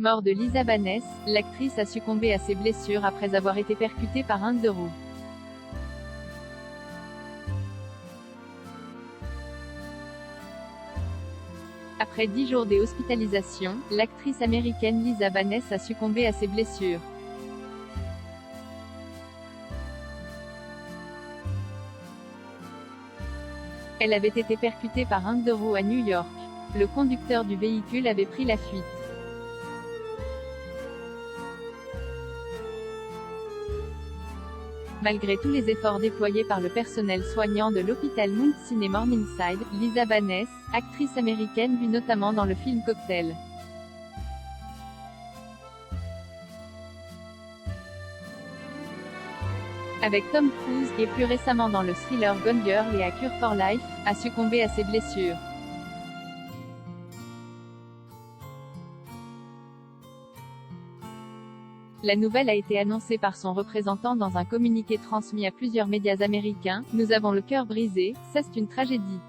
Mort de Lisa Banès, l'actrice a succombé à ses blessures après avoir été percutée par un deux roues. Après 10 jours d'hospitalisation, l'actrice américaine Lisa Banès a succombé à ses blessures. Elle avait été percutée par un deux roues à New York. Le conducteur du véhicule avait pris la fuite. Malgré tous les efforts déployés par le personnel soignant de l'hôpital Mount Sinai Morningside, Lisa Banès, actrice américaine vue notamment dans le film Cocktail. Avec Tom Cruise, et plus récemment dans le thriller Gone Girl et A Cure for Life, a succombé à ses blessures. La nouvelle a été annoncée par son représentant dans un communiqué transmis à plusieurs médias américains. « Nous avons le cœur brisé, c'est une tragédie.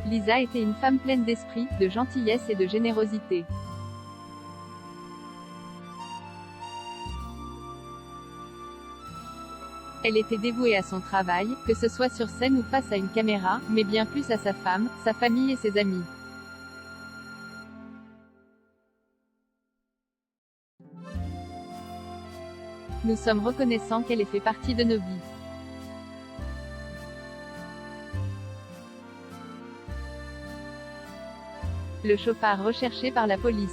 Lisa était une femme pleine d'esprit, de gentillesse et de générosité. Elle était dévouée à son travail, que ce soit sur scène ou face à une caméra, mais bien plus à sa femme, sa famille et ses amis. Nous sommes reconnaissants qu'elle ait fait partie de nos vies. Le chauffard recherché par la police.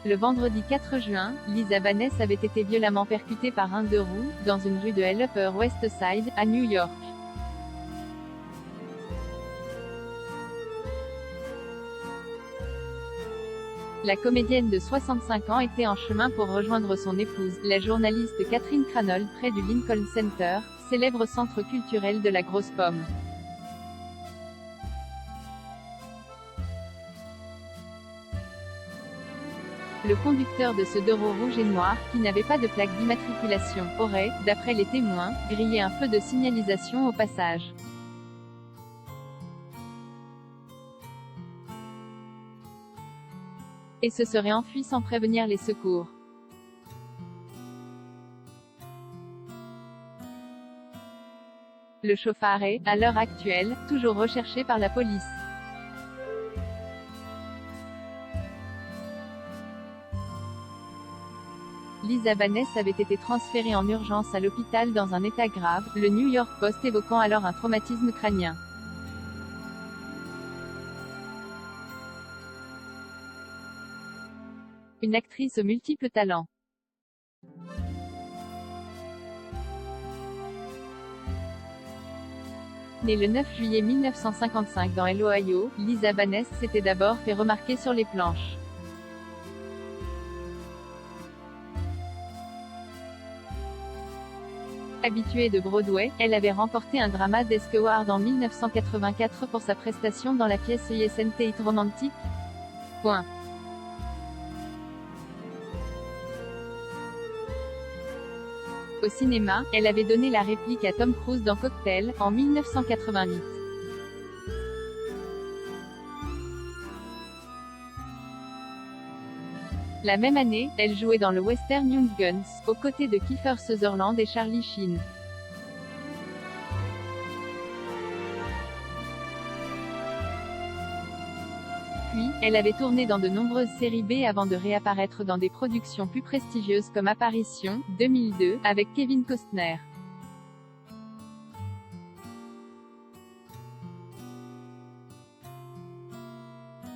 Le vendredi 4 juin, Lisa Banès avait été violemment percutée par un deux roues, dans une rue de Upper West Side, à New York. La comédienne de 65 ans était en chemin pour rejoindre son épouse, la journaliste Catherine Cranold, près du Lincoln Center, célèbre centre culturel de la Grosse Pomme. Le conducteur de ce deux roues rouge et noir, qui n'avait pas de plaque d'immatriculation, aurait, d'après les témoins, grillé un feu de signalisation au passage. Et se serait enfui sans prévenir les secours. Le chauffard est, à l'heure actuelle, toujours recherché par la police. Lisa Banès avait été transférée en urgence à l'hôpital dans un état grave, le New York Post évoquant alors un traumatisme crânien. Une actrice aux multiples talents. Née le 9 juillet 1955 dans l'Ohio, Lisa Banès s'était d'abord fait remarquer sur les planches. Habituée de Broadway, elle avait remporté un Drama Desk Award en 1984 pour sa prestation dans la pièce Isn't It Romantic? Au cinéma, elle avait donné la réplique à Tom Cruise dans Cocktail, en 1988. La même année, elle jouait dans le western Young Guns, aux côtés de Kiefer Sutherland et Charlie Sheen. Puis, elle avait tourné dans de nombreuses séries B avant de réapparaître dans des productions plus prestigieuses comme Apparition, 2002, avec Kevin Costner.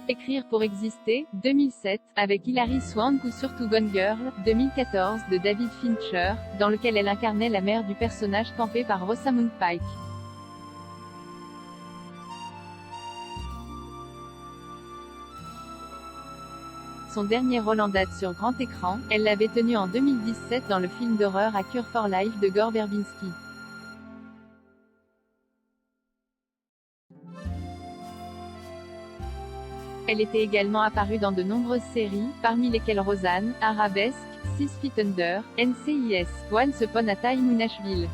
Écrire pour exister, 2007, avec Hilary Swank ou surtout Gone Girl, 2014, de David Fincher, dans lequel elle incarnait la mère du personnage campé par Rosamund Pike. Son dernier rôle en date sur grand écran, elle l'avait tenu en 2017 dans le film d'horreur A Cure for Life de Gore Verbinski. Elle était également apparue dans de nombreuses séries, parmi lesquelles Roseanne, Arabesque, Six Feet Under, NCIS, Once Upon a Time in Nashville.